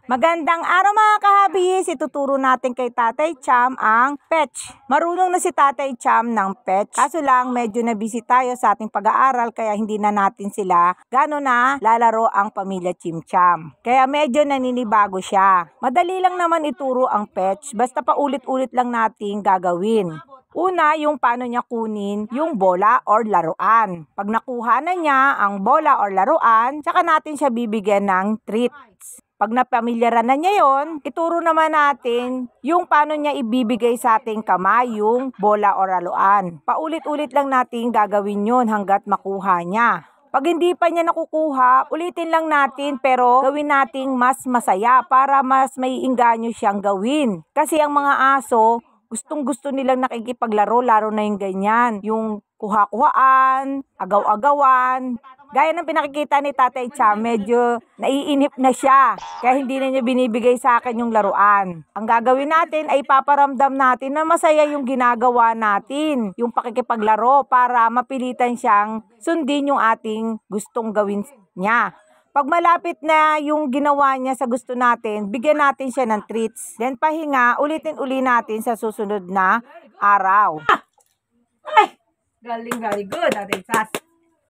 Magandang araw mga kahabis, ituturo natin kay Tatay Cham ang fetch. Marunong na si Tatay Cham ng fetch, kaso lang medyo na busy tayo sa ating pag-aaral kaya hindi na natin sila gano'n na lalaro ang pamilya Chimcham. Kaya medyo naninibago siya. Madali lang naman ituro ang fetch, basta paulit-ulit lang nating gagawin. Una, yung paano niya kunin yung bola or laruan. Pag nakuha na niya ang bola or laruan, saka natin siya bibigyan ng treats. Pag napamilyaran na niya yon, ituro naman natin yung paano niya ibibigay sa ating kamay yung bola or laruan. Paulit-ulit lang natin gagawin yun hanggat makuha niya. Pag hindi pa niya nakukuha, ulitin lang natin pero gawin nating mas masaya para mas maiinganyo siyang gawin. Kasi ang mga aso, gustong-gusto nilang nakikipaglaro, laro na yung ganyan. Yung kuha-kuhaan, agaw-agawan. Gaya ng pinakikita ni Tatay Cham, medyo naiinip na siya. Kaya hindi na niya binibigay sa akin yung laruan. Ang gagawin natin ay paparamdam natin na masaya yung ginagawa natin. Yung pakikipaglaro para mapilitan siyang sundin yung ating gustong gawin niya. Pag malapit na yung ginawa niya sa gusto natin, bigyan natin siya ng treats. Then pahinga, ulitin-uli natin sa susunod na araw. Ay! Galing, very good, Ate Sas.